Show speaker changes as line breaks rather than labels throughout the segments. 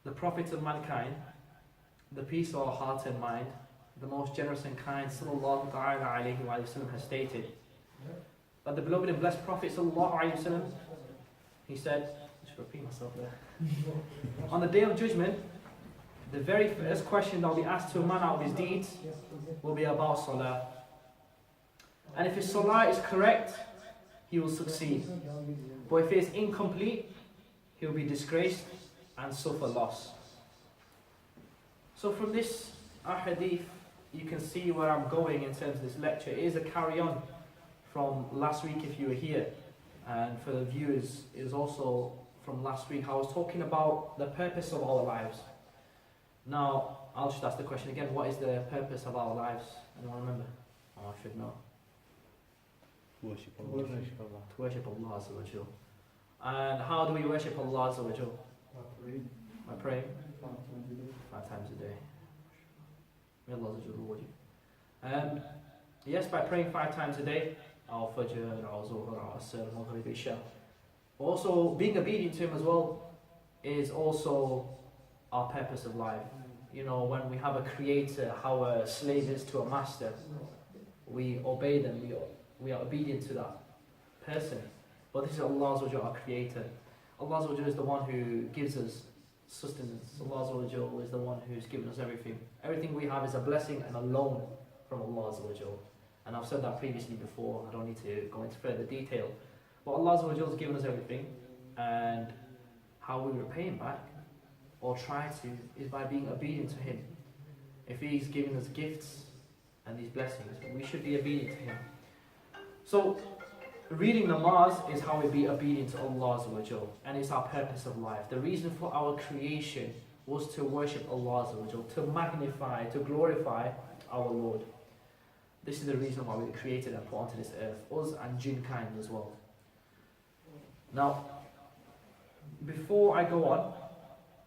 the Prophet of mankind, the peace of our heart and mind, the most generous and kind, sallallahu ta'ala alayhi wa sallam, has stated that the beloved and blessed Prophet sallallahu alayhi wa sallam, he said, I should repeat myself there. On the day of judgment, the very first question that will be asked to a man out of his deeds will be about Salaah. And if his Salaah is correct, he will succeed. But if it is incomplete, he will be disgraced and suffer loss. So from this hadith, you can see where I'm going in terms of this lecture. It is a carry on from last week if you were here. And for the viewers, it is also from last week. I was talking about the purpose of our lives. Now, I'll just ask the question again. What is the purpose of our lives? Anyone remember? Oh, I should know.
Worship Allah.
To worship Allah Azawajal. And how do we worship Allah Azawajal? By praying 5 times a day. May Allah Azawajal reward you. Yes, by praying 5 times a day. Our Fajr, our Zuhr, our Asr, Maghrib, Isha. Also, being obedient to Him as well is also our purpose of life. You know, when we have a creator, how a slave is to a master, we obey them, we are obedient to that person. But this is Allah Azawajal, our creator. Allah Azawajal is the one who gives us sustenance. Allah Azawajal is the one who's given us everything. Everything we have is a blessing and a loan from Allah Azawajal. And I've said that previously before, I don't need to go into further detail. But Allah Azawajal has given us everything, and how we repay Him back, or try to, is by being obedient to Him. If He's giving us gifts and these blessings, we should be obedient to Him. So, reading namaz is how we be obedient to Allah Azawajal, and it's our purpose of life. The reason for our creation was to worship Allah Azawajal, to magnify, to glorify our Lord. This is the reason why we were created and put onto this earth, us and jinn kind as well. Now, before I go on,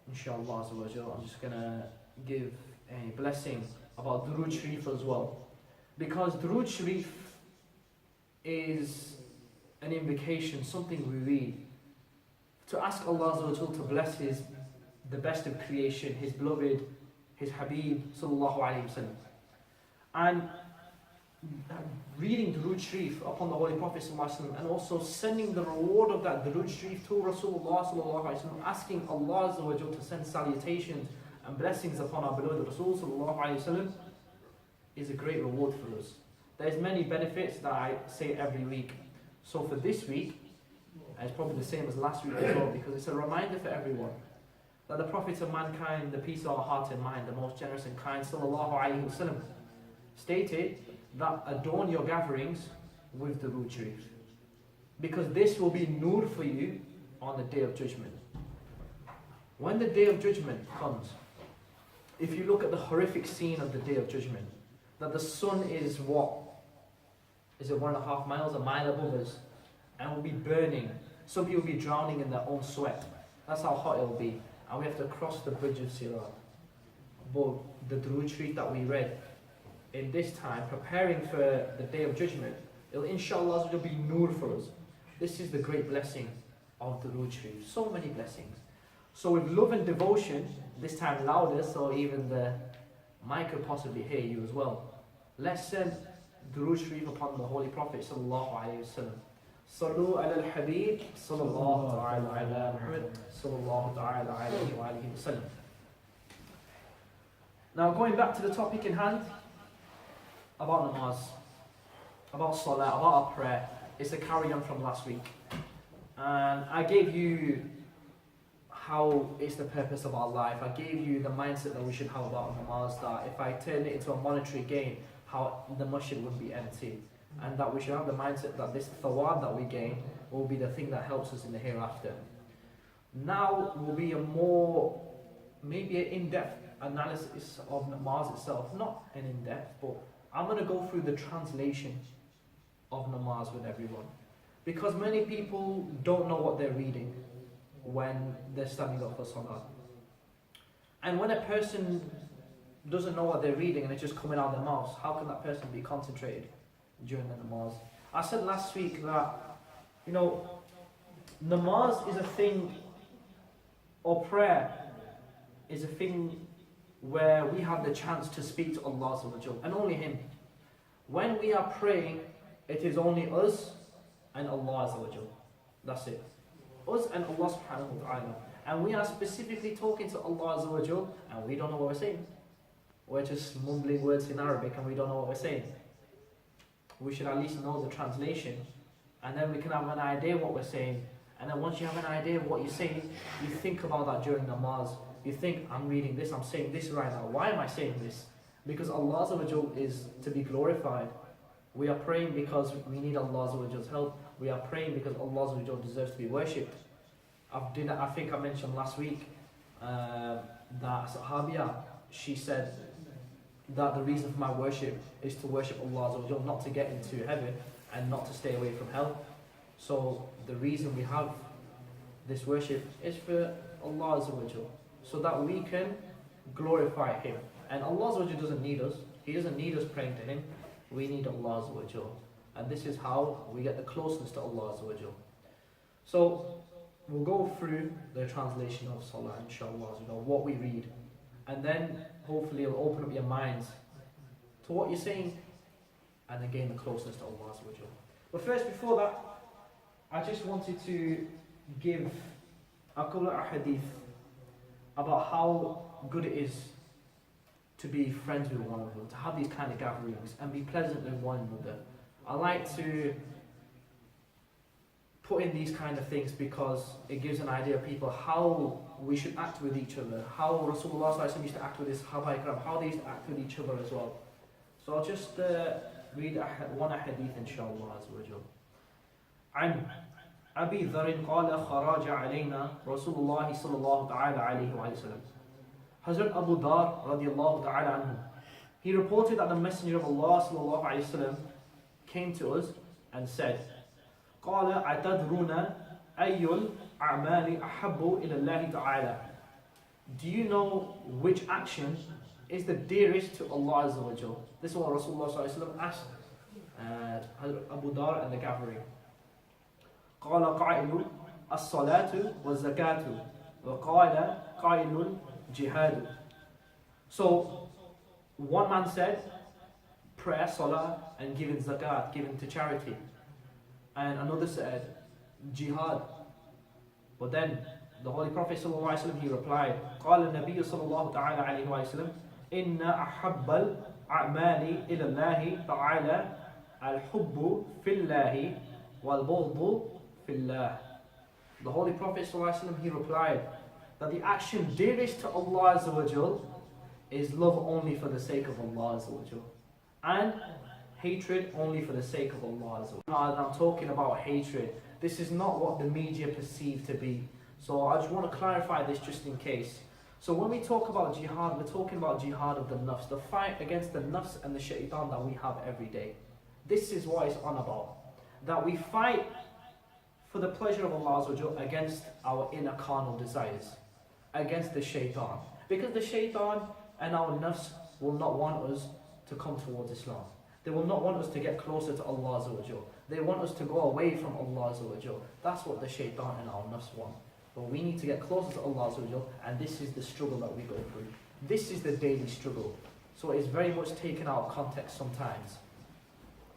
inshallah Azawajal, I'm just going to give a blessing about Durood Sharif as well. Because Durood Sharif is an invocation, something we read to ask Allah Azawajal to bless the best of creation, His beloved, His Habib sallallahu alayhi wa sallam. And reading Durood Sharif upon the Holy Prophet sallallahu alayhi wa sallam, and also sending the reward of that Durood Sharif to Rasulullah sallallahu alayhi wa sallam, asking Allah Azawajal to send salutations and blessings upon our beloved Rasul sallallahu alayhi wa sallam, is a great reward for us. There's many benefits that I say every week. So for this week, and it's probably the same as last week as well, because it's a reminder for everyone that the Prophet of mankind, the peace of our heart and mind, the most generous and kind, sallallahu alayhi wa sallam, stated that adorn your gatherings with the Durood Sharif, because this will be nur for you on the day of judgment. When the day of judgment comes, if you look at the horrific scene of the day of judgment, that the sun is what? Is it 1.5 miles, a mile above us, and will be burning. Some people will be drowning in their own sweat. That's how hot it will be. And we have to cross the bridge of Salaah. But the Durood Sharif that we read in this time, preparing for the day of judgment, it will inshallah be nur for us. This is the great blessing of the Durood Sharif. So many blessings. So with love and devotion, this time louder, so even the mic could possibly hear you as well. Let's send Durood Sharif upon the Holy Prophet sallallahu alayhi wa sallam. Sallu ala al-Habib sallallahu ta'ala ala Muhammad sallallahu ta'ala alayhi wa alihi wa sallam. Now going back to the topic in hand, about namaz, about salah, about our prayer. It's a carry on from last week. And I gave you how it's the purpose of our life. I gave you the mindset that we should have about namaz, that if I turn it into a monetary gain, how the masjid would be empty. And that we should have the mindset that this thawab that we gain will be the thing that helps us in the hereafter. Now will be a more, maybe an in-depth analysis of namaz itself. Not an in-depth, but I'm going to go through the translation of namaz with everyone. Because many people don't know what they're reading when they're standing up for salah. And when a person doesn't know what they're reading and it's just coming out of their mouths, how can that person be concentrated during the namaz? I said last week that, you know, namaz is a thing, or prayer is a thing where we have the chance to speak to Allah Azawajal, and only Him. When we are praying, it is only us and Allah Azawajal. That's it. Us and Allah subhanahu wa ta'ala. And we are specifically talking to Allah Azawajal, and we don't know what we're saying. We're just mumbling words in Arabic and we don't know what we're saying. We should at least know the translation, and then we can have an idea what we're saying. And then once you have an idea of what you're saying, you think about that during namaz. You think, I'm reading this, I'm saying this right now. Why am I saying this? Because Allah Azawajal is to be glorified. We are praying because we need Allah Azawajal's help. We are praying because Allah Azawajal deserves to be worshipped. I think I mentioned last week that Sahabiya, she said that the reason for my worship is to worship Allah Azawajal, not to get into heaven and not to stay away from hell. So the reason we have this worship is for Allah Azawajal, so that we can glorify Him. And Allah Azawajal doesn't need us. He doesn't need us praying to Him. We need Allah Azawajal. And this is how we get the closeness to Allah Azawajal. So we'll go through the translation of Salaah, inshallah, what we read. And then hopefully it'll open up your minds to what you're saying, and then gain the closeness to Allah Azawajal. But first, before that, I just wanted to give a couple of hadith about how good it is to be friends with one another, to have these kind of gatherings and be pleasant with one another. I like to put in these kind of things because it gives an idea of people how we should act with each other, how Rasulullah used to act with his Sahaba Ikram, how they used to act with each other as well. So I'll just read one hadith inshallah azawajal. عن أبي ذر قال خرج علينا رسول الله صلى الله تعالى عليه وسلم. Hazrat Abu Dhar radiallahu ta'ala anhu, he reported that the Messenger of Allah sallallahu alayhi wasallam came to us and said, قال أتدرون أي الأعمال أحب إلى الله تعالى. Do you know which action is the dearest to Allah Azza wa Jal? This is what Rasulullah sallallahu alayhi wasallam asked Hazrat Abu Dhar in the gathering. قال قائل الصلاة والزكاة وقال قائل jihad. So one man said prayer, salah, and giving zakat, giving to charity, and another said jihad. But then the Holy Prophet ﷺ, he replied, قال النبي صلى الله تعالى عليه وسلم إن أحب الأعمال إلى الله تعالى الحب في الله والبغض في الله. The Holy Prophet ﷺ, he replied that the action dearest to Allah Azza wa Jal is love only for the sake of Allah Azza wa Jal, and hatred only for the sake of Allah Azza wa Jal. I'm talking about hatred. This is not what the media perceive to be. So I just want to clarify this just in case. So when we talk about jihad, we're talking about jihad of the nafs, the fight against the nafs and the shaitan that we have every day. This is what it's on about. That we fight for the pleasure of Allah Azza wa Jal against our inner carnal desires, against the shaitan. Because the shaitan and our nafs will not want us to come towards Islam. They will not want us to get closer to Allah Azza wa Jal. They want us to go away from Allah Azza wa Jal. That's what the shaitan and our nafs want. But we need to get closer to Allah Azza wa Jal, and this is the struggle that we go through. This is the daily struggle. So it's very much taken out of context sometimes.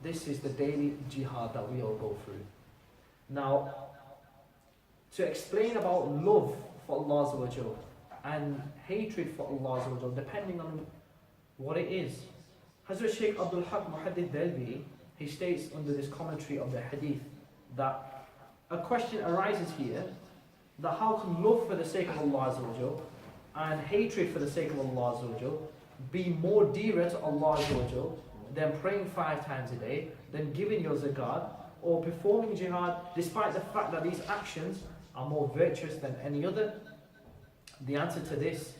This is the daily jihad that we all go through. Now, to explain about love for Allah Azza wa Jal and hatred for Allah Azza wa Jal, depending on what it is. Hazrat Shaykh Abdul Haq Muhaddith Delvi, he states under this commentary of the hadith that a question arises here, that how can love for the sake of Allah Azza wa Jal and hatred for the sake of Allah Azza wa Jal be more dearer to Allah Azza wa Jal than praying 5 times a day, than giving your zakat, or performing jihad, despite the fact that these actions are more virtuous than any other? The answer to this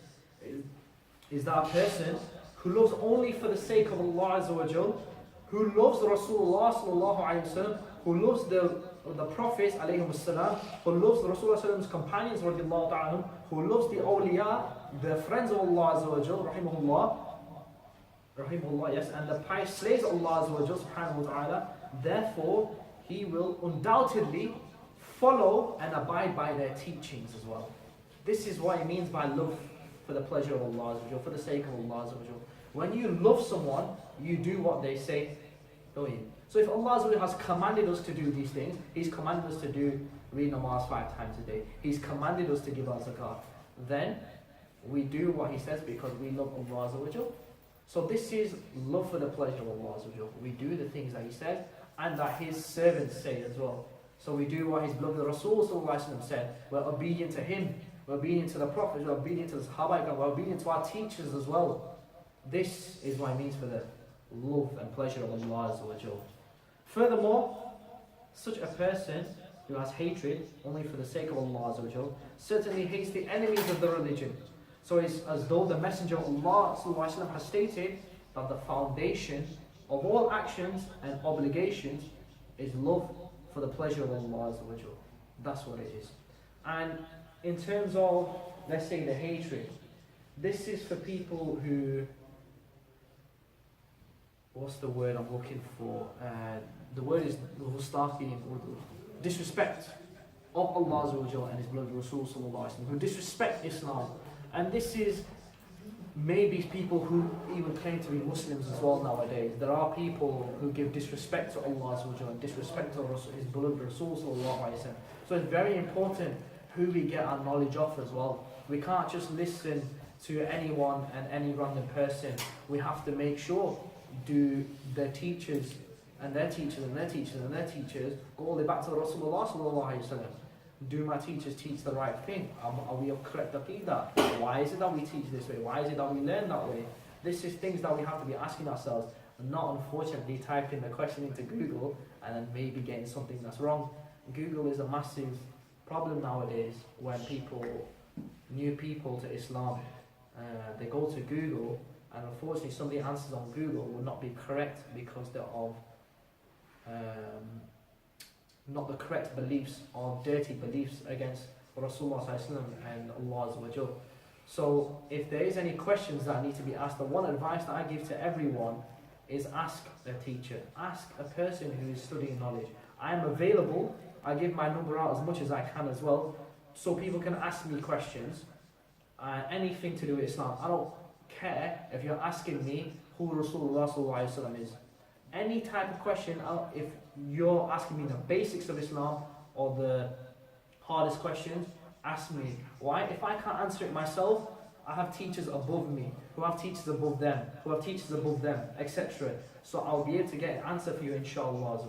is that a person who loves only for the sake of Allah Azza wa Jal, who loves Rasulullah sallallahu alayhi wa sallam, who loves the Prophets alayhi salam, who loves the Rasulullah's companions radiallahu ta'ala, who loves the awliya, the friends of Allah Azza wa Jal, rahimahullah, yes, and the pious slaves of Allah Azza wa Jal subhanahu wa ta'ala, therefore he will undoubtedly follow and abide by their teachings as well. This is what it means by love for the pleasure of Allah, for the sake of Allah. When you love someone, you do what they say, don't you? So if Allah has commanded us to do these things, He's commanded us to read namaz 5 times a day, He's commanded us to give our zakat, then we do what He says because we love Allah. So this is love for the pleasure of Allah. We do the things that He says and that His servants say as well. So we do what His beloved Rasul said. We're obedient to Him, we're obedient to the Prophet, we're obedient to the Sahaba, we're obedient to our teachers as well. This is what it means for the love and pleasure of Allah. Furthermore, such a person who has hatred only for the sake of Allah certainly hates the enemies of the religion. So it's as though the Messenger of Allah has stated that the foundation of all actions and obligations is love for the pleasure of Allah. That's what it is. And in terms of, let's say, the hatred, this is for people who, what's the word I'm looking for? The word is disrespect of Allah and His beloved Rasul, who disrespect Islam. And this is maybe people who even claim to be Muslims as well nowadays. There are people who give disrespect to Allah and disrespect to His beloved Rasul. So it's very important who we get our knowledge of as well. We can't just listen to anyone and any random person. We have to make sure, do their teachers and their teachers and their teachers and their teachers go all the way back to Rasulullah. Do my teachers teach the right thing? Are we of correct aqidah? Why is it that we teach this way? Why is it that we learn that way? This is things that we have to be asking ourselves, and not unfortunately typing the question into Google and then maybe getting something that's wrong. Google is a massive problem nowadays when new people to Islam, they go to Google, and unfortunately some of the answers on Google will not be correct because they're of not the correct beliefs or dirty beliefs against Rasulullah and Allah. So if there is any questions that need to be asked, the one advice that I give to everyone is ask a teacher, ask a person who is studying knowledge. I am available, I give my number out as much as I can as well, so people can ask me questions, anything to do with Islam. I don't care if you're asking me who Rasulullah is. Any type of question, if you're asking me the basics of Islam or the hardest questions, ask me. Why? If I can't answer it myself, I have teachers above me, who have teachers above them, who have teachers above them, etc. So I'll be able to get an answer for you, inshallah.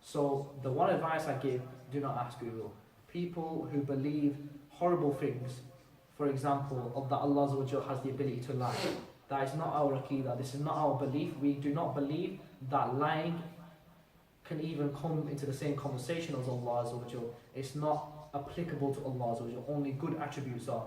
So the one advice I give, do not ask Google. People who believe horrible things, for example, that Allah has the ability to lie. That is not our aqidah, this is not our belief. We do not believe that lying can even come into the same conversation as Allah. It's not applicable to Allah. Only good attributes are.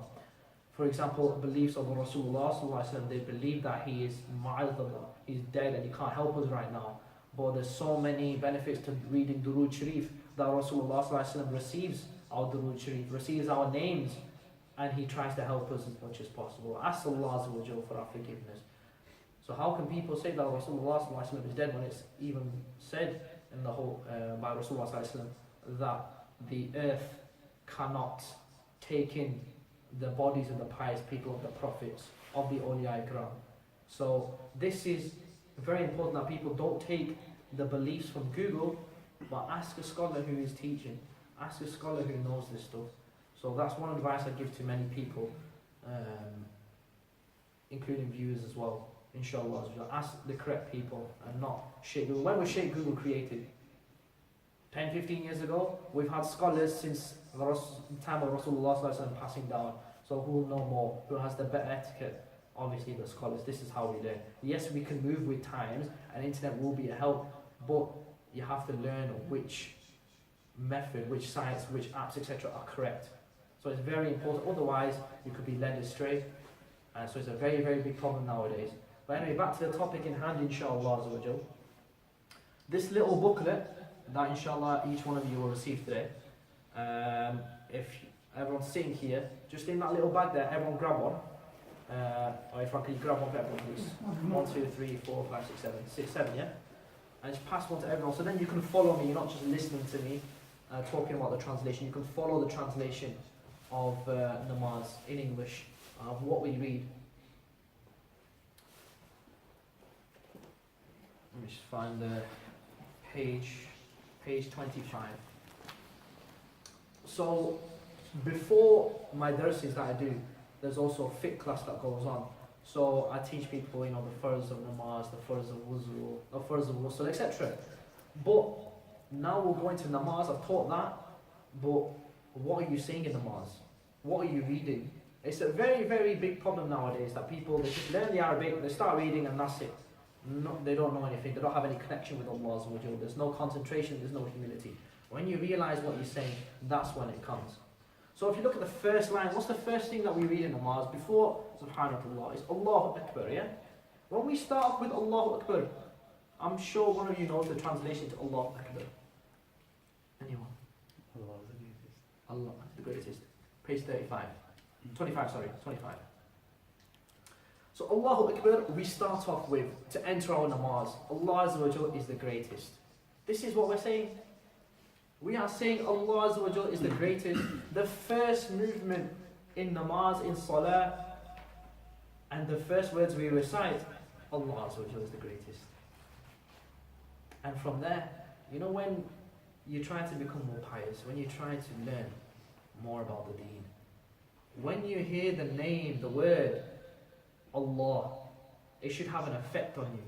For example, beliefs of Rasulullah, they believe that He is ma'adallah, He's dead and He can't help us right now. But there's so many benefits to reading Durood Sharif that Rasulullah receives our Durood Sharif, receives our names, and He tries to help us as much as possible. Ask Allah for our forgiveness. So how can people say that Rasulullah is dead when it's even said in the whole by Rasulullah that the earth cannot take in the bodies of the pious people of the prophets, of the awliya ikram. So this is very important that people don't take the beliefs from Google, but ask a scholar who is teaching, ask a scholar who knows this stuff. So that's one advice I give to many people, including viewers as well, inshallah. Ask the correct people and not Sheikh Google. When was Sheikh Google created? 10, 15 years ago? We've had scholars since the time of Rasulullah passing down. So who will know more? Who has the better etiquette? Obviously the scholars. This is how we learn. Yes, we can move with times and internet will be a help, but you have to learn which method, which sites, which apps, etc. are correct. So it's very important, otherwise you could be led astray. So it's a very, very big problem nowadays. But anyway, back to the topic in hand, inshallah. This little booklet that inshallah each one of you will receive today. If everyone's sitting here, just in that little bag there, everyone grab one. Or if I could grab one for everyone, please. 1, 2, 3, 4, 5, 6, 7. 6, 7, yeah? And just pass one to everyone. So then you can follow me, you're not just listening to me talking about the translation. You can follow the translation of namaz in English of what we read. Let me just find the page 25. So before my darsis that I do, there's also a fiqh class that goes on. So I teach people, the farz of namaz, the farz of wuzu, the farz of ghusl, etc. But now we're going to namaz. I've taught that, but what are you saying in namaz? What are you reading? It's a very, very big problem nowadays that people, they just learn the Arabic, they start reading and that's it. No, they don't know anything, they don't have any connection with Allah Azawajal. There's no concentration, there's no humility. When you realize what you're saying, that's when it comes. So if you look at the first line, what's the first thing that we read in namaz before Subhanallah? It's Allahu Akbar, yeah? When we start off with Allahu Akbar, I'm sure one of you knows the translation to Allahu Akbar. Anyone?
Allah is the greatest.
Allah, the greatest. Page 35. 25, sorry, 25. So Allahu Akbar, we start off with, to enter our namaz, Allah Azawajal is the greatest. This is what we're saying. We are saying Allah Azawajal is the greatest. The first movement in namaz, in Salaah, and the first words we recite, Allah Azawajal is the greatest. And from there, when you try to become more pious, when you try to learn more about the deen, when you hear the name, the word, Allah, it should have an effect on you.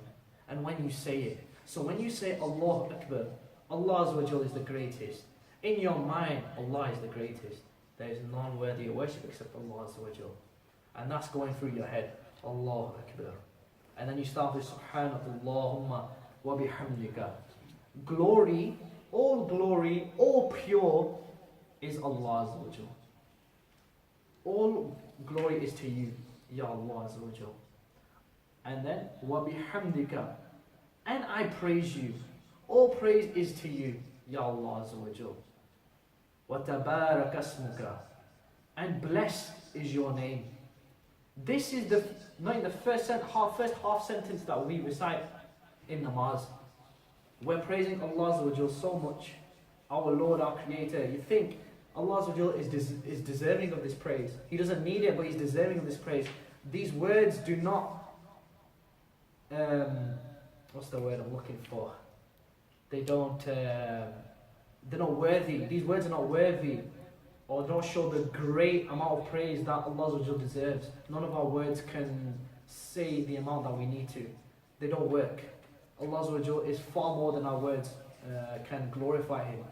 And when you say it, so when you say Allahu Akbar, Allah Azawajal is the greatest. In your mind, Allah is the greatest. There is none worthy of worship except Allah Azawajal. And that's going through your head, Allahu Akbar. And then you start with Subhanallahumma wa bihamdika. Glory, all pure is Allah Azawajal. All glory is to you, Ya Allah Azawajal. And then wa bihamdika. And I praise you. All praise is to you, Ya Allah Azawajal. Wa tabarak asmuka. And blessed is your name. This is not the first half sentence that we recite in namaz. We're praising Allah Azawajal so much. Our Lord, our Creator. You think Allah Azawajal is deserving of this praise. He doesn't need it, but He's deserving of this praise. These words do not, what's the word I'm looking for? They're not worthy. These words are not worthy, or don't show the great amount of praise that Allah Azawajal deserves. None of our words can say the amount that we need to. They don't work. Allah Azawajal is far more than our words can glorify Him.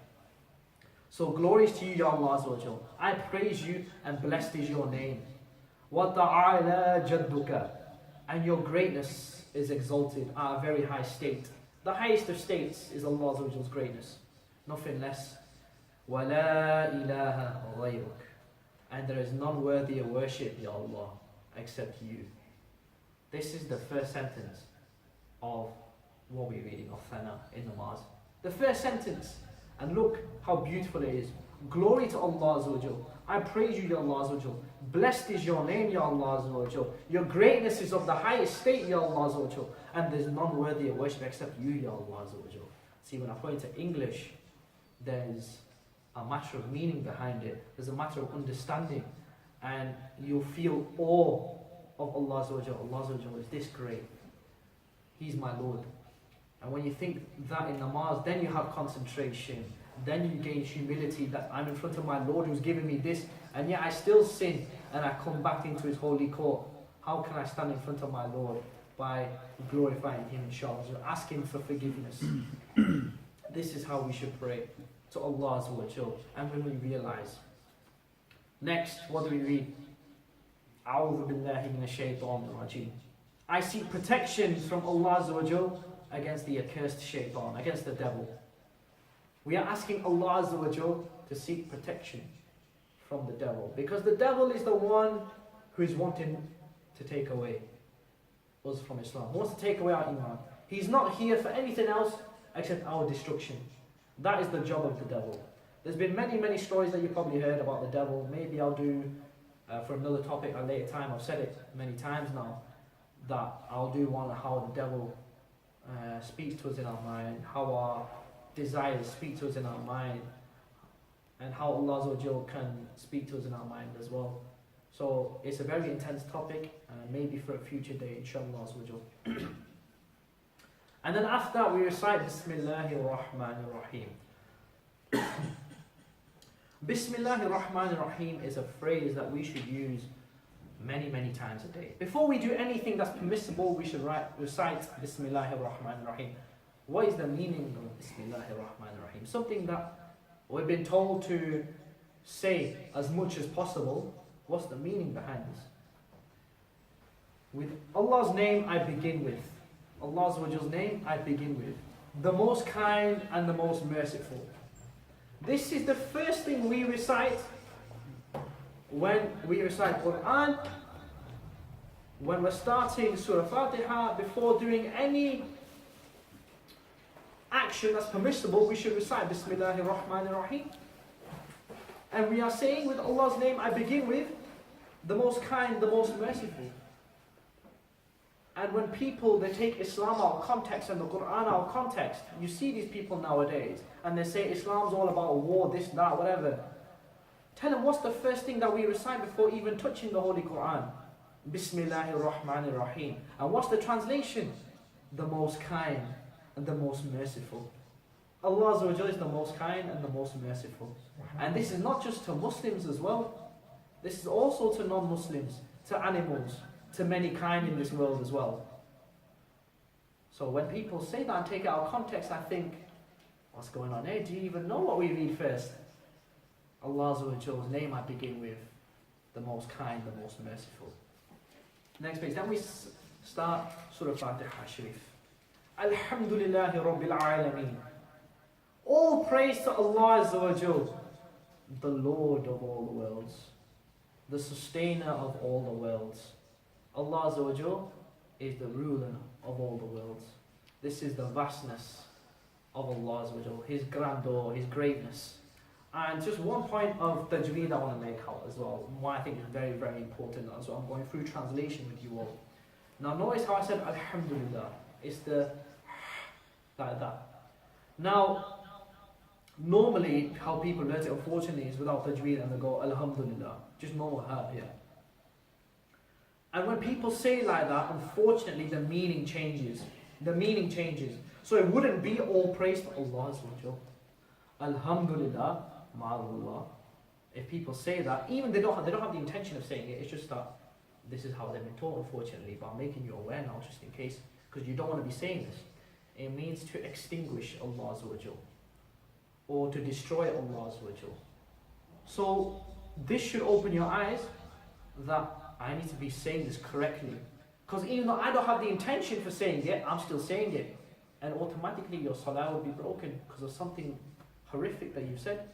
So glory is to you, Ya Allah Azawajal. I praise you and blessed is your name. Wa ta'ala jadduka. And your greatness is exalted at a very high state. The highest of states is Allah Azzawajal's greatness. Nothing less. Wa la ilaha ghayruk. And there is none worthy of worship, Ya Allah, except you. This is the first sentence of what we're reading of Thana in namaz. The first sentence. And look how beautiful it is. Glory to Allah Azawajal. I praise you, Ya Allah Azawajal. Blessed is your name, Ya Allah Azawajal. Your greatness is of the highest state, Ya Allah Azawajal. And there's none worthy of worship except you, Ya Allah Azawajal. See, when I put it into English, there's a matter of meaning behind it. There's a matter of understanding. And you'll feel awe of Allah Azawajal. Allah Azawajal is this great. He's my Lord. And when you think that in namaz, then you have concentration. Then you gain humility that I'm in front of my Lord who's given me this, and yet I still sin and I come back into His holy court. How can I stand in front of my Lord? By glorifying Him, inshallah, asking for forgiveness. This is how we should pray to Allah Azawajal. And when we realize. Next, what do we read? A'udhu billahi minash shaitanir rajim. I seek protection from Allah Azawajal against the accursed shaitan, against the devil. We are asking Allah Azawajal to seek protection from the devil, because the devil is the one who is wanting to take away us from Islam. He wants to take away our iman. He's not here for anything else except our destruction. That is the job of the devil. There's been many stories that you probably heard about the devil. Maybe I'll do for another topic at a later time. I've said it many times now that I'll do one on how the devil speaks to us in our mind, how our desires speak to us in our mind, and how Allah Azawajal can speak to us in our mind as well. So it's a very intense topic, maybe for a future day, inshallah azawajal. And then after that we recite Bismillahir Rahmanir Rahim. Bismillahir Rahmanir Rahim is a phrase that we should use many, many times a day. Before we do anything that's permissible, we should recite Bismillahir Rahmanir Rahim. What is the meaning of Bismillahir Rahmanir Rahim? Something that we've been told to say as much as possible. What's the meaning behind this? With Allah's name I begin with. Allah's name I begin with. The most kind and the most merciful. This is the first thing we recite when we recite Quran. When we're starting Surah Fatiha, before doing any action that's permissible, we should recite Bismillahir Rahmanir Rahim. And we are saying with Allah's name I begin with, the most kind, the most merciful. And when people, they take Islam out of context and the Quran out of context, you see these people nowadays, and they say Islam's all about war, this, that, whatever. Tell them, what's the first thing that we recite before even touching the Holy Quran? Bismillahir Rahmanir Rahim. And what's the translation? The most kind and the most merciful. Allah is the most kind and the most merciful. And this is not just to Muslims as well. This is also to non-Muslims, to animals, to many kind in this world as well. So when people say that and take it out of context, I think, what's going on here? Do you even know what we read first? Allah's name I begin with, the most kind, the most merciful. Next page. Then we start Surah Fatiha Sharif. Alhamdulillahi Rabbil Alameen. All praise to Allah Azza wa Jal, the Lord of all the worlds, the sustainer of all the worlds. Allah Azza wa Jal is the ruler of all the worlds. This is the vastness of Allah Azza wa Jal, His grandeur, His greatness. And just one point of tajweed I want to make out as well, why I think is very, very important as well. I'm going through translation with you all. Now notice how I said Alhamdulillah. It's the like that. Now, normally how people learn it, unfortunately, is without tajweed and they go Alhamdulillah. Just normal yeah. And when people say like that, unfortunately the meaning changes. The meaning changes. So it wouldn't be all praise to Allah Azza wa Jal. Alhamdulillah, ma'allah. If people say that, even they don't have the intention of saying it, it's just that this is how they've been taught, unfortunately. But I'm making you aware now, just in case, because you don't want to be saying this. It means to extinguish Allah Azza wa Jal, or to destroy Allah Azza wa Jal. So this should open your eyes that I need to be saying this correctly. Because even though I don't have the intention for saying it, I'm still saying it. And automatically your salah will be broken because of something horrific that you've said.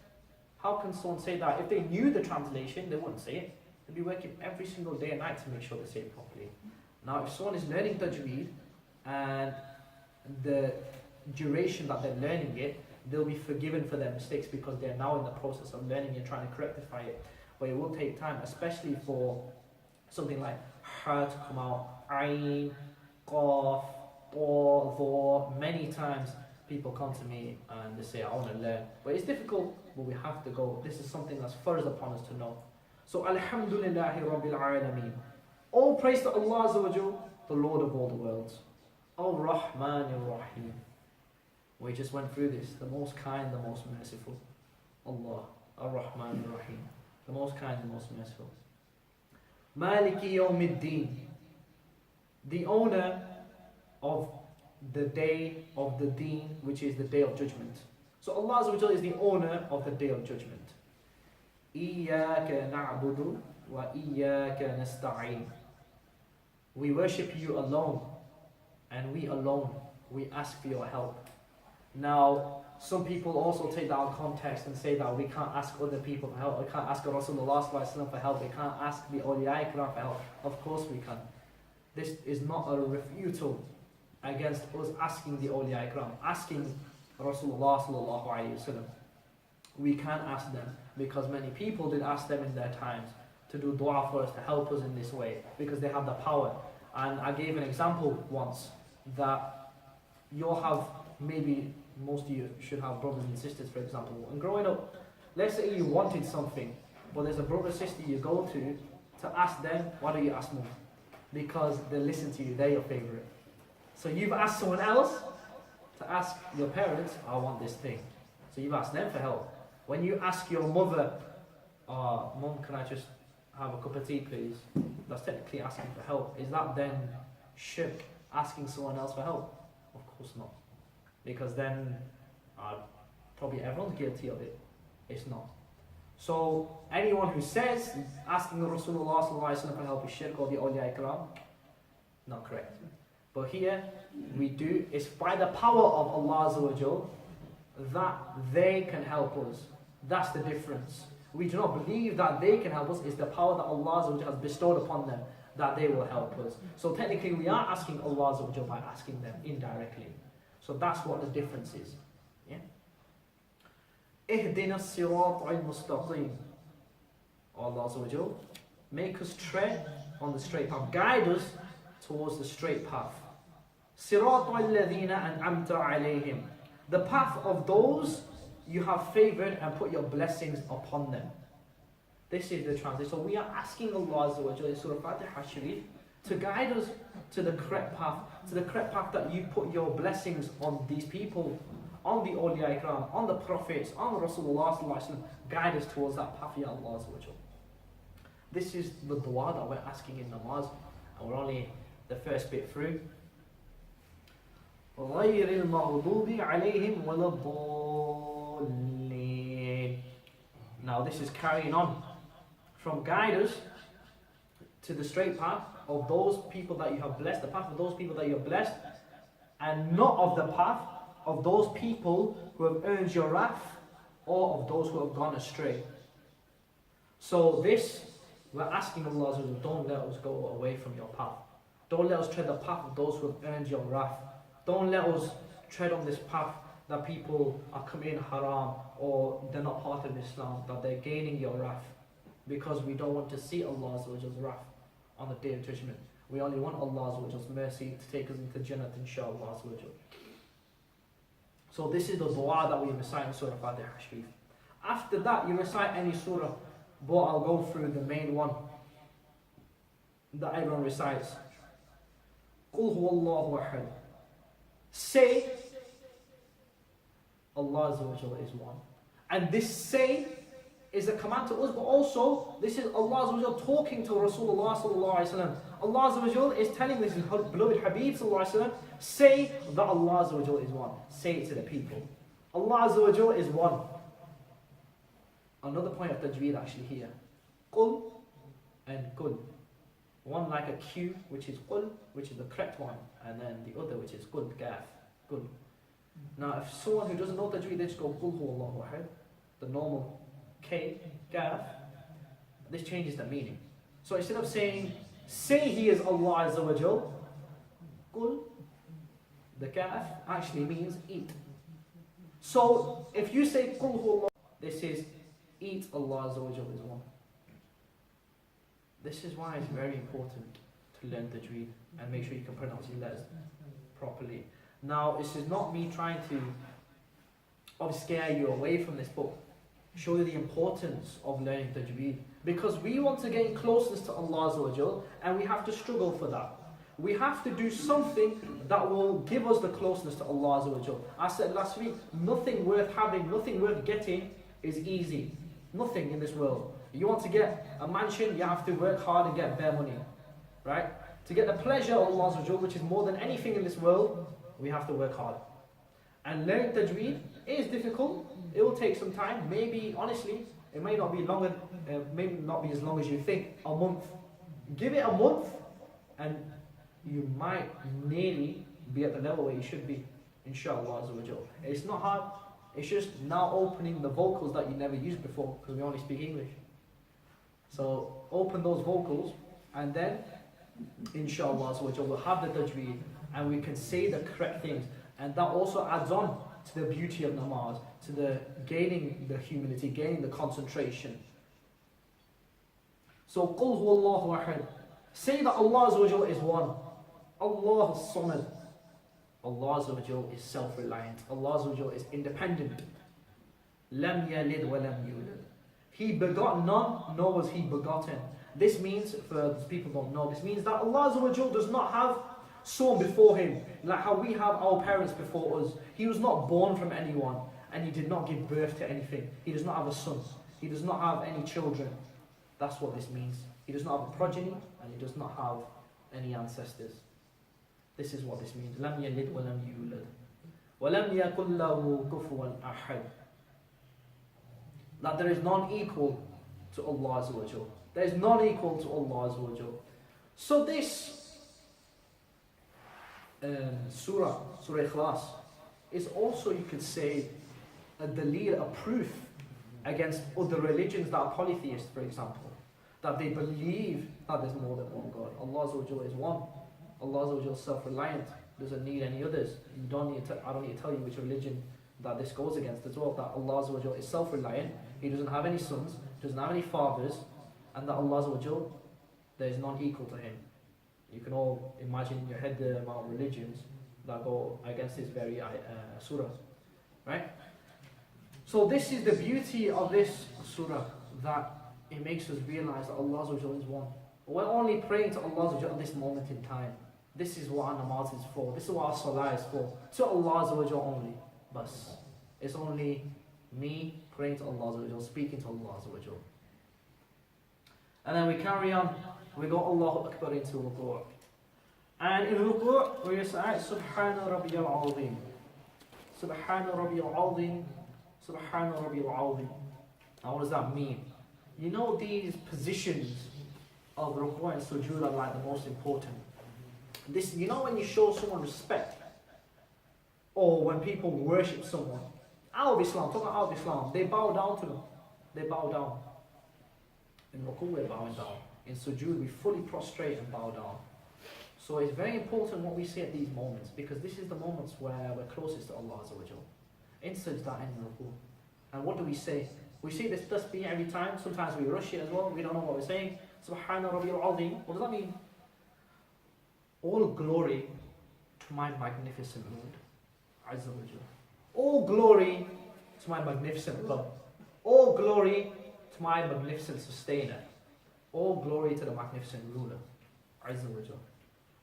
How can someone say that? If they knew the translation, they wouldn't say it. They'd be working every single day and night to make sure they say it properly. Now if someone is learning tajweed and the duration that they're learning it, they'll be forgiven for their mistakes because they're now in the process of learning and trying to rectify it. But it will take time, especially for something like ha to come out, ayn, qaf, or, dha. Many times people come to me and they say, I want to learn. But it's difficult, but we have to go. This is something that's first upon us to know. So, Alhamdulillahi Rabbil Alameen. All praise to Allah Azza wa Jal, the Lord of all the worlds. Ar-Rahmanir Rahim. We just went through this. The most kind, the most merciful. Allah. Ar-Rahmanir Rahim. The most kind, the most merciful. Maliki Yawmiddin. The owner of the day of the deen, which is the day of judgment. So Allah Azza wa Jal is the owner of the day of judgment. Iyaka na'budu wa iyaka nasta'in. We worship you alone, and we alone, we ask for your help. Now, some people also take that out of context and say that we can't ask other people for help. We can't ask Rasulullah for help. We can't ask the awliya ikram for help. Of course we can. This is not a refutal against us asking the awliya ikram, asking Rasulullah sallallahu alayhi wa sallam. We can't ask them because many people did ask them in their times to do dua for us, to help us in this way, because they have the power. And I gave an example once that you'll have, maybe most of you should have brothers and sisters, for example. And growing up, let's say you wanted something, but there's a brother or sister you go to to ask them, why do you ask me? Because they listen to you, they're your favorite. So you've asked someone else to ask your parents, I want this thing. So you've asked them for help. When you ask your mother, Mum, can I just have a cup of tea, please? That's technically asking for help. Is that then shirk, asking someone else for help? Of course not. Because then probably everyone's guilty of it. It's not. So anyone who says asking Rasulullah for help is shirk or the awliya ikram, not correct. But here we do, it's by the power of Allah Azawajal that they can help us. That's the difference. We do not believe that they can help us. It's the power that Allah Azawajal has bestowed upon them that they will help us. So technically we are asking Allah Azawajal by asking them indirectly. So that's what the difference is. Yeah? Ihdina as-sirat al-mustaqim. Allah Azawajal, make us tread on the straight path. Guide us towards the straight path. Sirat al-ladhina an'amta alayhim. The path of those you have favored and put your blessings upon them. This is the translation. So we are asking Allah Azawajal in Surah Fatiha Sharif to guide us to the correct path, that you put your blessings on these people, on the awliya ikram, on the prophets, on Rasulullah sallallahu alaihi wasallam. Guide us towards that path, ya Allah Azawajal. This is the dua that we're asking in namaz, and we're only the first bit through. غير المغضوب عليهم ولا الضالين. Now this is carrying on from guide us to the straight path of those people that you have blessed, the path of those people that you have blessed, and not of the path of those people who have earned your wrath or of those who have gone astray. So this, we're asking Allah, don't let us go away from your path. Don't let us tread the path of those who have earned your wrath. Don't let us tread on this path that people are committing haram or they're not part of Islam, that they're gaining your wrath. Because we don't want to see Allah's wrath on the Day of Judgment. We only want Allah's mercy to take us into Jannah, inshallah. So this is the dua that we recite in Surah Fatiha Sharif. After that, you recite any surah, but I'll go through the main one that everyone recites. Qul huwallahu ahad. Say, Allah is one. And this say is a command to us, but also this is Allah talking to Rasulullah sallallahu alaihi wasallam. Allah is telling this beloved Habib sallallahu alaihi wasallam, say that Allah is one. Say it to the people. Allah is one. Another point of tajweed actually here. Qul and kul. One like a Q, which is qul, which is the correct one, and then the other, which is qul, gaf, qul. Now, if someone who doesn't know tajweed, they just go qul huwallahu ahad, the normal K, gaf, this changes the meaning. So instead of saying, say he is Allah Azza wa Jal, qul, the gaf actually means eat. So if you say qul huwallahu, this is eat, Allah Azza wa Jal is one. This is why it's very important to learn tajweed and make sure you can pronounce your letters properly. Now, this is not me trying to scare you away from this book, show you the importance of learning tajweed, because we want to gain closeness to Allah Azza wa Jal, and we have to struggle for that. We have to do something that will give us the closeness to Allah Azza wa Jal. I said last week, nothing worth having, nothing worth getting is easy. Nothing in this world. You want to get a mansion, you have to work hard and get bare money. Right? To get the pleasure of Allah, which is more than anything in this world, we have to work hard. And learning tajweed is difficult. It will take some time. Maybe, honestly, it may not be longer, maybe not be as long as you think. A month. Give it a month, and you might nearly be at the level where you should be. Inshallah. It's not hard. It's just now opening the vocals that you never used before, because we only speak English. So open those vocals, and then inshallah we'll have the tajweed, and we can say the correct things, and that also adds on to the beauty of namaz, to the gaining the humility, gaining the concentration. So qul huwallahu ahad. Say that Allah is one. Allah as-samad. Allah is self-reliant. Allah is independent. Lam yalid wa lam yulad. He begot none, nor was he begotten. this means, for those people who don't know, this means that Allah Azza wa Jal does not have someone before him, like how we have our parents before us. He was not born from anyone, and he did not give birth to anything. He does not have a son. He does not have any children. That's what this means. He does not have a progeny, and he does not have any ancestors. This is what this means. لم يلد ولم يولد ولم يكن له كفوا أحد. That there is none equal to Allah Azza wa Jal. There is none equal to Allah Azza wa Jal. So this Surah Ikhlas, is also, you could say, a dalil, a proof against other religions that are polytheists, for example. That they believe that there's more than one God. Allah Azza wa Jal is one. Allah Azza wa Jal is self-reliant, doesn't need any others. I don't need to tell you which religion that this goes against as well. That Allah Azza wa Jal is self-reliant. He doesn't have any sons, doesn't have any fathers, and that Allah Azza wa Jal, there is none equal to him. You can all imagine in your head the amount of religions that go against this very surah, right? So this is the beauty of this surah, that it makes us realize that Allah Azza wa Jal is one. We're only praying to Allah Azza wa Jal at this moment in time. This is what our namaz is for. This is what our salah is for. To Allah Azza wa Jal only. But it's only me praying to Allah Azza wa Jal, speaking to Allah Azza wa Jal. And then we carry on. We go Allahu Akbar into ruku'. And in ruku' we recite Subhana Rabbiyal Azim. Subhana Rabbiyal Azim. Subhana Rabbiyal Azim. Now what does that mean? You know, these positions of ruku' and sujood are like the most important. This, you know, when you show someone respect, or when people worship someone, out of Islam, talking out of Islam, they bow down to them. They bow down. In ruku' we're bowing down. In sujood we fully prostrate and bow down. So it's very important what we say at these moments, because this is the moments where we're closest to Allah Azza wa Jal. In sajda and in ruku'. And what do we say? We say this tasbih every time. Sometimes we rush it as well. We don't know what we're saying. Subhana Rabbiyal Azim. What does that mean? All glory to my magnificent Lord Azza wa Jal. All glory to my magnificent Lord. All glory to my magnificent sustainer. All glory to the magnificent ruler Azza wa Jal.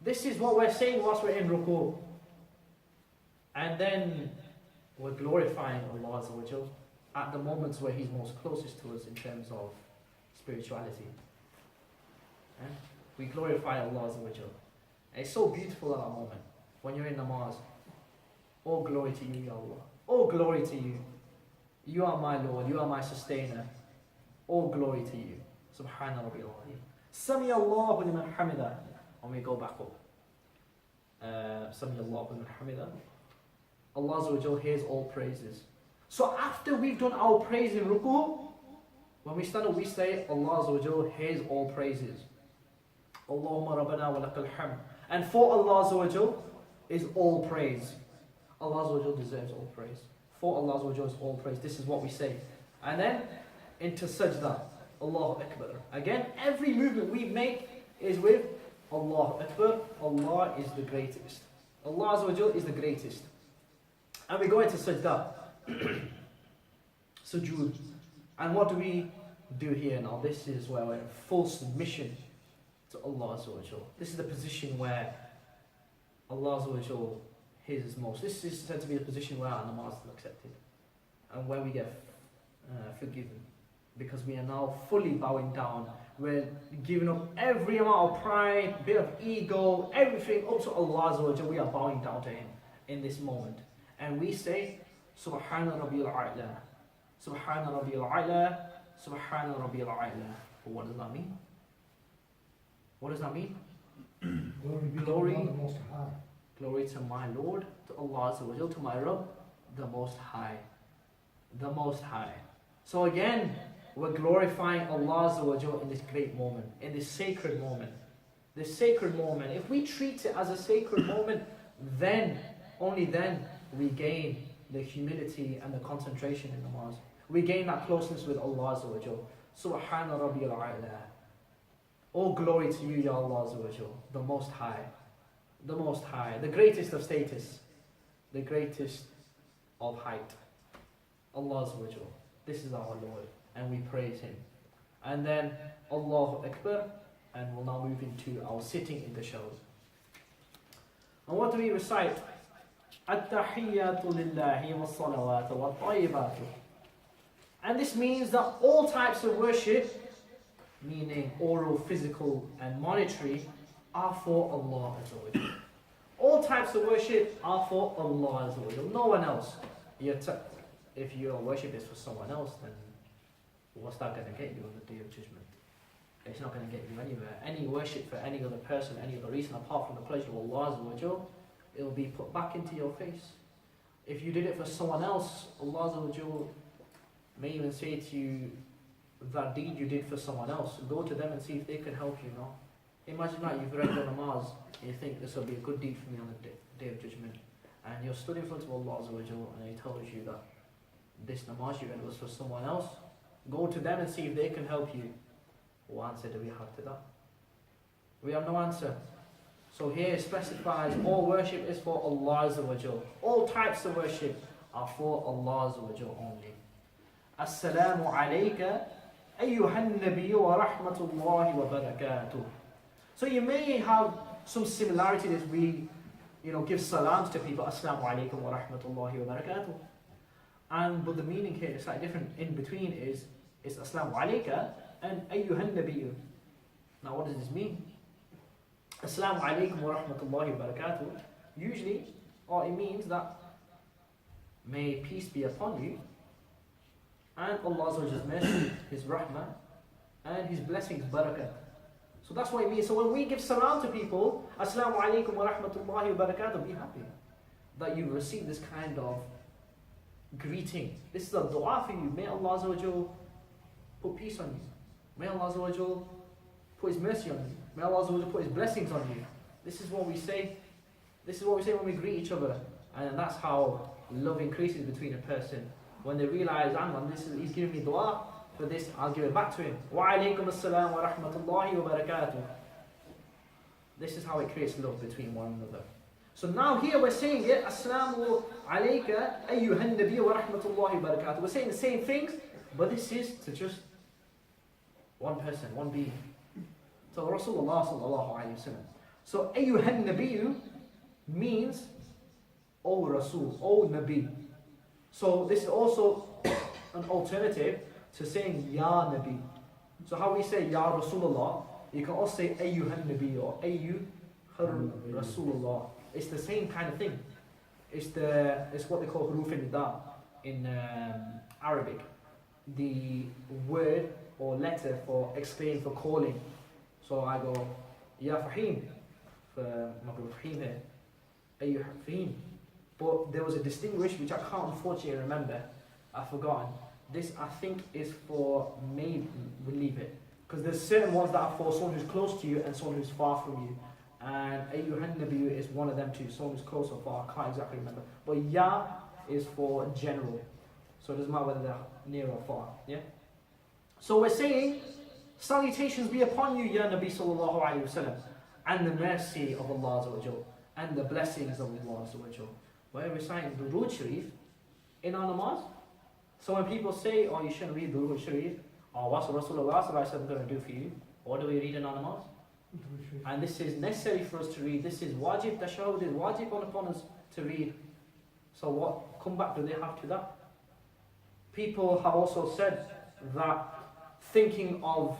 This is what we're saying whilst we're in ruku'. And then we're glorifying Allah Azza wa Jal at the moments where He's most closest to us in terms of spirituality. We glorify Allah Azza wa Jal. And it's so beautiful at that moment when you're in namaz. All glory to you, Ya Allah. All glory to you. You are my Lord. You are my sustainer. All glory to you. Subhana Rabbiyal Azim. Sami Allahu liman hamida. And we go back up. Sami Allahu liman hamida. Allah Azza wa Jal hears all praises. So after we've done our praise in ruku', when we stand up we say Allah Azza wa Jal hears all praises. Allahumma rabbana wa lakal hamd. And for Allah Azza wa Jal is all praise. Allah Azza wa Jal deserves all praise. For Allah Azza wa Jal is all praise. This is what we say. And then into sajda. Allahu Akbar. Again, every movement we make is with Allahu Akbar. Allah is the greatest. Allah Azza wa Jal is the greatest. And we go into sajda. Sujood. And what do we do here now? This is where we're in full submission to Allah Azza wa Jal. This is the position where Allah Azza wa Jal hears us most. This is said to be the position where our namaz is accepted. And where we get forgiven. Because we are now fully bowing down. We're giving up every amount of pride, bit of ego, everything up to Allah Azza wa Jal. We are bowing down to Him in this moment. And we say, Subhana Rabbiyal A'la. Subhana Rabbiyal A'la. Subhana Rabbiyal A'la. But what does that mean? What does that mean? Glory to my Lord, to Allah Azza wa Jal, to my Rabb, the Most High. The Most High. So again, we're glorifying Allah Azza wa Jal in this great moment, in this sacred moment. This sacred moment. If we treat it as a sacred moment, then, only then, we gain the humility and the concentration in namaz. We gain that closeness with Allah Azza wa Jal. Subhana Rabbiyal A'la. All glory to you, Ya Allah Azza wa Jal, the Most High. The Most High, the greatest of status, the greatest of height. Allah Azza wa Jal. This is our Lord, and we praise Him. And then Allahu Akbar, and we'll now move into our sitting in the shows. And what do we recite? At-tahiyyatu lillahi was-salawatu wat-tayyibatu. And this means that all types of worship, meaning oral, physical and monetary, are for Allah Azza wa Jal. All types of worship are for Allah Azza wa Jal, no one else. If your worship is for someone else, then what's that going to get you on the Day of Judgment? It's not going to get you anywhere. Any worship for any other person, any other reason apart from the pleasure of Allah Azza wa Jal, it will be put back into your face. If you did it for someone else, Allah Azza wa Jal may even say to you, that deed you did for someone else, go to them and see if they can help you. No? Imagine that you've read the namaz, and you think this will be a good deed for me on the Day of Judgment, and you're stood in front of Allah Azza wa Jal, and He tells you that this namaz you read was for someone else. Go to them and see if they can help you. What answer do we have to that? We have no answer. So here it specifies all worship is for Allah Azza wa Jal. All types of worship are for Allah Azza wa Jal only. Assalamu alayka ayyuhan nabiyyu wa rahmatullahi wa barakatuh. So you may have some similarity as we give salams to people, Assalamu alaikum wa rahmatullahi wa barakatuh. But the meaning here is slightly different. In between is Assalamu alayka and ayyuhan nabiyyu. Now what does this mean? Assalamu alaikum wa rahmatullahi wa barakatuh. Usually, it means that may peace be upon you, and Allah's mercy, His rahmah, and His blessings, barakah. So that's what it means. So when we give salam to people, Assalamu alaikum wa rahmatullahi wa barakatuh, be happy that you receive this kind of greeting. This is a dua for you. May Allah Azza wa Jal put peace on you. May Allah Azza wa Jal put His mercy on you. May Allah Azza wa Jal put His blessings on you. This is what we say. This is what we say when we greet each other. And that's how love increases between a person. When they realize, he's giving me dua for this, I'll give it back to him. Wa alaykum assalam wa rahmatullahi wa barakatuh. This is how it creates love between one another. So now here we're saying it, Assalamu alayka ayyuhan nabiyyu wa rahmatullahi wa barakatuh. We're saying the same things, but this is to just one person, one being. So Rasulullah sallallahu alayhi wa sallam. So ayyuhan nabiyyu means O Rasul, O Nabi. So this is also an alternative to saying Ya Nabi. So how we say Ya Rasulullah, you can also say Ayyuhan Nabi or Ayyuhar Rasulullah. It's the same kind of thing. It's what they call huruf nida in Arabic. The word or letter for exclaim, for calling. So I go Ya Fahim, for Fahim here, Ayyuh Fahim. But there was a distinguish which I can't unfortunately remember. I've forgotten. This I think is for maybe we'll leave it. Because there's certain ones that are for someone who's close to you and someone who's far from you. And Ayyuhan Nabi is one of them too. Someone who's close or far, I can't exactly remember. But Ya is for general. So it doesn't matter whether they're near or far. Yeah? So we're saying, salutations be upon you, Ya Nabi sallallahu alayhi wa sallam. And the mercy of Allah Azza wa Jal. And the blessings of Allah Azza wa Jal. We're reciting Durood Sharif in our namaz. So when people say, you shouldn't read Durood Sharif, what's Rasulullah going to do for you? What do we read in our namaz? And this is necessary for us to read. This is wajib, tashahud is wajib upon us to read. So what comeback do they have to that? People have also said that thinking of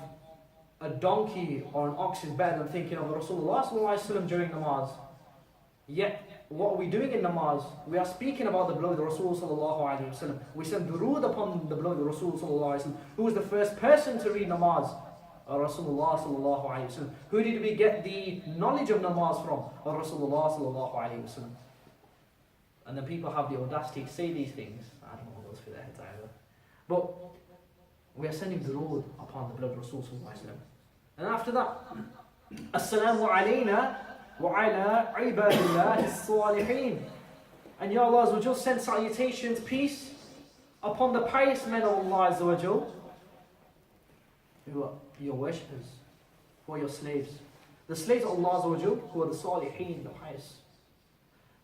a donkey or an ox is better than thinking of Rasulullah during namaz. Yet, what are we doing in namaz? We are speaking about the blood of Rasul sallallahu alayhi wa sallam. We send durood upon the blood of Rasul sallallahu alayhi wa sallam. Who was the first person to read namaz? Rasulullah sallallahu alayhi wa sallam. Who did we get the knowledge of namaz from? Rasulullah sallallahu alayhi wa sallam. And then people have the audacity to say these things. I don't know what goes through their heads either. But we are sending durood upon the blood of Rasul sallallahu alayhi wa sallam. And after that, Assalamu alayna وَعَلَىٰ عِبَادِ اللَّهِ الصَّالِحِينَ. And Ya Allah Azza wa Jal, send salutations, peace upon the pious men of Allah Azza wa Jal, who are your worshippers, who are your slaves. The slaves of Allah Azza wa Jal, who are the Salihin, the pious.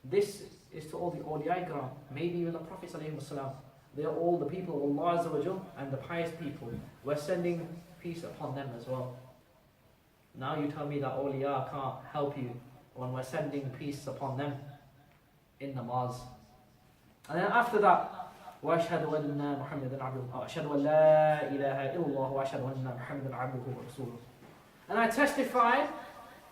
This is to all the awliya kiram, maybe even the Prophets alayhi salam. They're all the people of Allah Azawajal and the pious people. We're sending peace upon them as well. Now you tell me that awliya can't help you when we're sending peace upon them in namaz. And then after that, وَأَشْهَدُ أَنَّ مُحَمَّدًا عَبْدُهُ وَأَشْهَدُ أَنْ لَا إِلَهَ إِلَّا اللَّهُ وَأَشْهَدُ أَنَّ مُحَمَّدًا عَبْدُهُ وَرَسُولُهُ. And I testify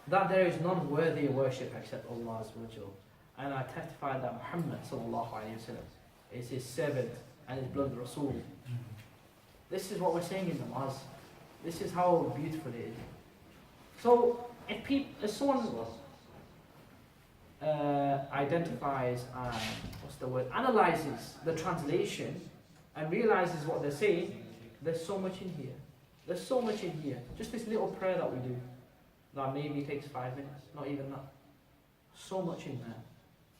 that there is none worthy of worship except Allah Azawajal. And I testify that Muhammad sallallahu alayhi wa sallam is his servant and his beloved Rasul. This is what we're saying in namaz. This is how beautiful it is. So, if someone identifies and analyzes the translation and realizes what they're saying, there's so much in here. There's so much in here. Just this little prayer that we do, that maybe takes 5 minutes, not even that. So much in there.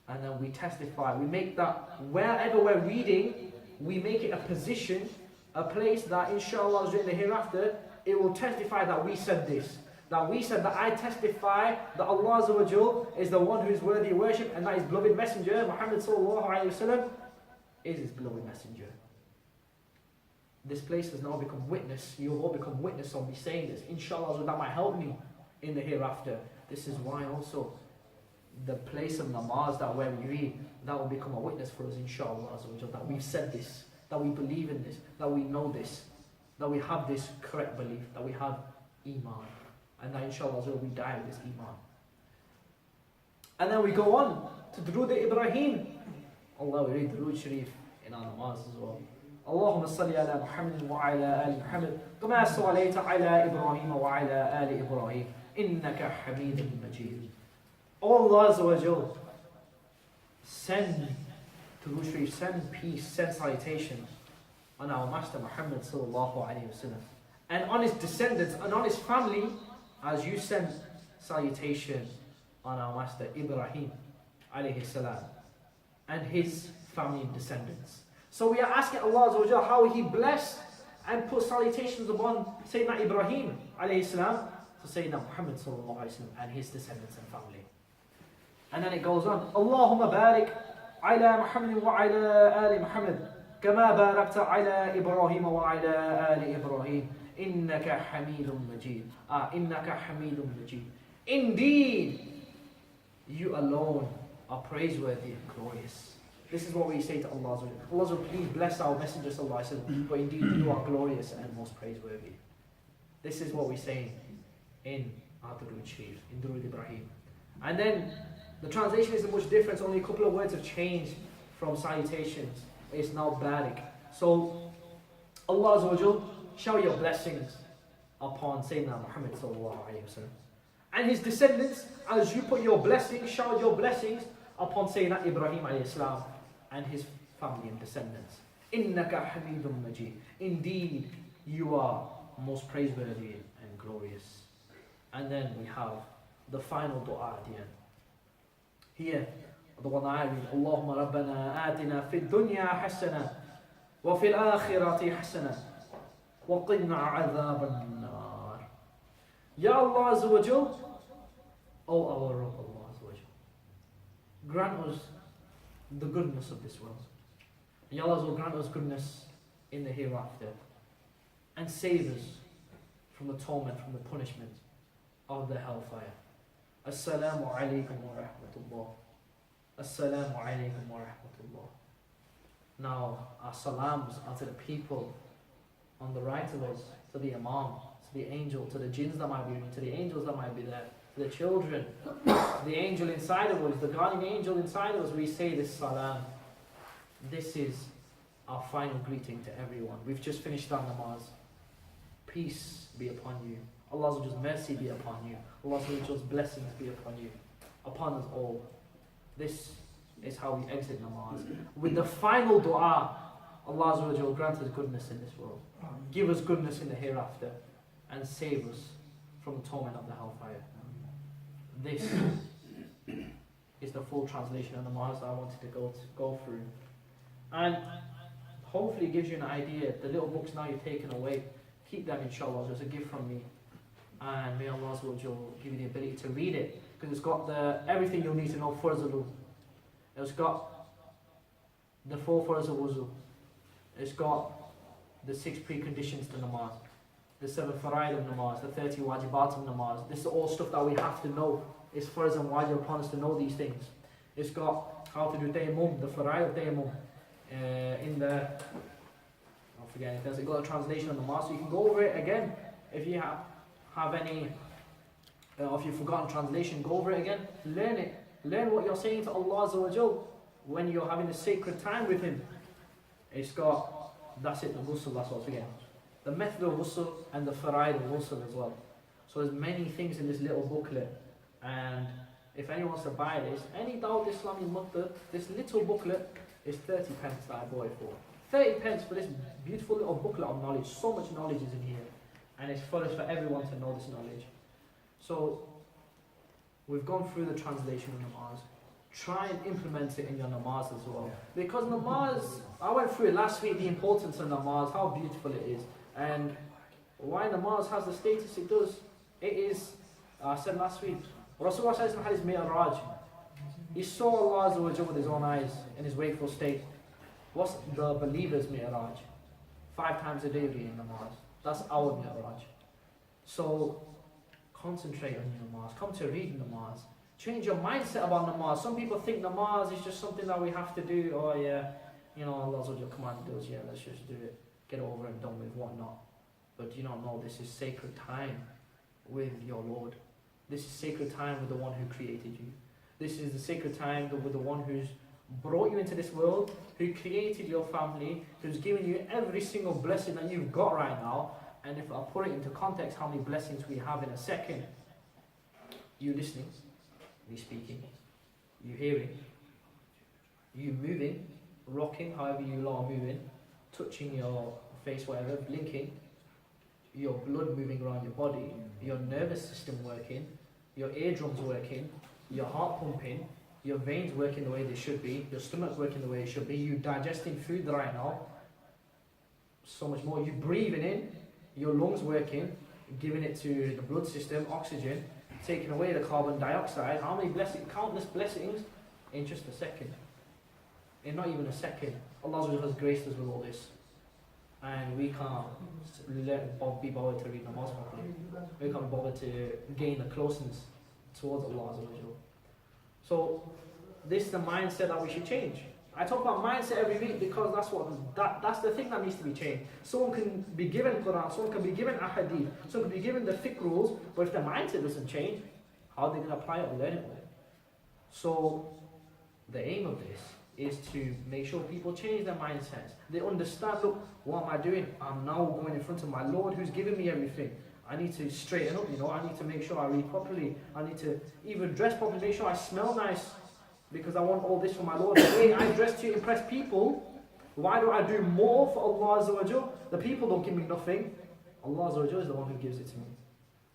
And then we testify. We make that, wherever we're reading, we make it a position, a place that inshallah in the hereafter, it will testify that we said this. That we said that I testify that Allah Azawajal is the one who is worthy of worship and that his beloved messenger, Muhammad sallallahu alayhi wa sallam, is his beloved messenger. This place has now become witness. You have all become witness of me saying this. Inshallah, that might help me in the hereafter. This is why also the place of namaz that where we read, that will become a witness for us, inshallah, that we've said this, that we believe in this, that we know this, that we have this correct belief, that we have iman. And that inshallah we die with this iman. And then we go on to Durood Ibrahim. Allah, we read Durood Sharif in our namaz as well. Allahumma salli ala Muhammad wa ala ali Muhammad kama sallaita ala Ibrahim wa ala ali Ibrahim innaka Hamidun Majid. Allah Azawajal, send Durood Sharif, send peace, send salutation on our Master Muhammad sallallahu alayhi wa sallam, and on his descendants and on his family, as you send salutation on our Master Ibrahim alayhi salam and his family and descendants. So we are asking Allah Azza wa Jalla how he blessed and put salutations upon Sayyidina Ibrahim alayhi salam to Sayyidina Muhammad sallallahu alayhi wa sallam and his descendants and family. And then it goes on, Allahumma barik ala Muhammad wa ala ali Muhammad kama barakta ala Ibrahim wa ala ali Ibrahim innaka Hamidun Majid. Innaka Hamidun Majid. Indeed, you alone are praiseworthy and glorious. This is what we say to Allah. Allah, please bless our Messenger sallallahu alaihi wasallam, but indeed you are glorious and most praiseworthy. This is what we say in Durood Sharif, in Durood Ibrahim. And then the translation isn't much different, only a couple of words have changed from salutations. It's now barik. So Allah Azza wa Jal, shower your blessings upon Sayyidina Muhammad sallallahu alayhi wa sallam and his descendants, as you put your blessings, shower your blessings upon Sayyidina Ibrahim alayhi salam and his family and descendants. Innaka Hamidun Majid. Indeed, you are most praiseworthy and glorious. And then we have the final dua at the end. Here, the one I read, Allahumma Rabbana atina fid dunya hasana wa fil akhirati hasana wa qina adhab an-nar. Ya Allah Azza wa Jal, O our Rabb Allah Azza wa Jal, grant us the goodness of this world. Ya Allah will grant us goodness in the hereafter and save us from the torment, from the punishment of the hellfire. Assalamu alaikum wa rahmatullah. Assalamu alaikum wa rahmatullah. Now, our salams are to the people on the right of us, to the Imam, to the angel, to the jinns that might be to the angels that might be there, to the children, to the angel inside of us, the guardian angel inside of us. We say this salam. This is our final greeting to everyone. We've just finished our namaz. Peace be upon you. Allah's mercy be upon you. Allah's blessings be upon you, upon us all. This is how we exit namaz. With the final dua, Allah will grant us goodness in this world. Give us goodness in the hereafter and save us from the torment of the hellfire. This is the full translation of namaz that I wanted to go through. And hopefully it gives you an idea. The little books now you've taken away, keep them inshallah as a gift from me. And may Allah will give you the ability to read it, because it's got everything you'll need to know for Zulu. It's got the 4 Farz of Wuzu, It's got the 6 preconditions to namaz, the 7 faraid of namaz, the 30 wajibat of namaz. This is all stuff that we have to know. It's farz and wajib upon us to know these things. It's got how to do tayammum, the faraid of tayammum. In the, I'm forgetting if it's got a translation of namaz, so you can go over it again. If you have any, if you've forgotten translation, go over it again, learn it. Learn what you're saying to Allah Azawajal when you're having a sacred time with Him. It's got, that's it, the ghusl, that's what I was forgetting. The method of ghusl and the faraid of ghusl as well. So there's many things in this little booklet, and if anyone wants to buy this, any Dawud Islami Mukta, this little booklet is 30 pence that I bought it for. 30 pence for this beautiful little booklet of knowledge. So much knowledge is in here, and it's for us, for everyone to know this knowledge. So we've gone through the translation of namaz. Try and implement it in your namaz as well. Because namaz, I went through it last week, the importance of namaz, how beautiful it is, and why namaz has the status it does. It is, I said last week, Rasulullah had his mi'raj. He saw Allah Azza wa Jalla with his own eyes in his wakeful state. What's the believer's mi'raj? 5 times a day reading namaz. That's our mi'raj. So concentrate on your namaz. Come to read namaz. Change your mindset about namaz. Some people think namaz is just something that we have to do. Oh yeah, you know, Allah Azza wa Jalla commanded us, yeah, let's just do it. Get over and done with, whatnot. But you don't know, this is sacred time with your Lord. This is sacred time with the one who created you. This is the sacred time with the one who's brought you into this world, who created your family, who's given you every single blessing that you've got right now. And if I put it into context, how many blessings we have in a second. You listening, me speaking, you hearing, you moving, rocking, however you are moving, touching your face, whatever, blinking, your blood moving around your body, your nervous system working, your eardrums working, your heart pumping, your veins working the way they should be, your stomach working the way it should be, you digesting food right now, so much more, you breathing in, your lungs working, giving it to the blood system, oxygen, taking away the carbon dioxide. How many blessings, countless blessings in just a second. In not even a second. Allah has graced us with all this. And we can't be bothered to read namaz properly. We can't bother to gain the closeness towards Allah. So this is the mindset that we should change. I talk about mindset every week because that's the thing that needs to be changed. Someone can be given Quran, someone can be given ahadith, someone can be given the fiqh rules, but if their mindset doesn't change, how are they going to apply it or learn it? So the aim of this is to make sure people change their mindsets. They understand, look, what am I doing? I'm now going in front of my Lord who's given me everything. I need to straighten up, I need to make sure I read properly. I need to even dress properly, make sure I smell nice, because I want all this for my Lord. The way I dress to impress people, why do I do more for Allah Azza wa Jal? The people don't give me nothing. Allah Azza wa Jal is the one who gives it to me.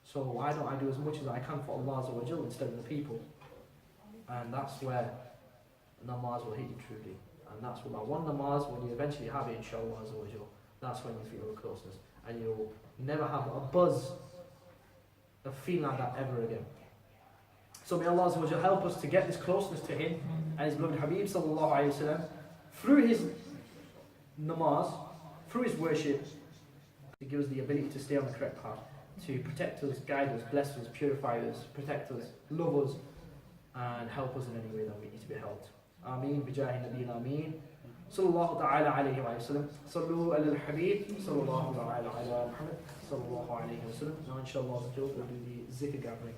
So why don't I do as much as I can for Allah Azza wa Jal instead of the people? And that's where namaz will hit you truly. And that's what that one namaz, when you eventually have it, inshallah Azza wa Jal, that's when you feel the closeness. And you'll never have a buzz of feeling like that ever again. So may Allah Azza wa Jal help us to get this closeness to Him and His beloved Habib sallallahu alayhi wa sallam through His namaz, through His worship, to give us the ability to stay on the correct path, to protect us, guide us, bless us, purify us, protect us, love us, and help us in any way that we need to be helped. Ameen, bijahi nabiyina ameen. Sallallahu ta'ala alayhi wa sallam. Sallu ala al-habib. Sallallahu ta'ala ala Muhammad. Sallallahu alayhi wa sallam. Now inshallah we'll do the zikr gathering.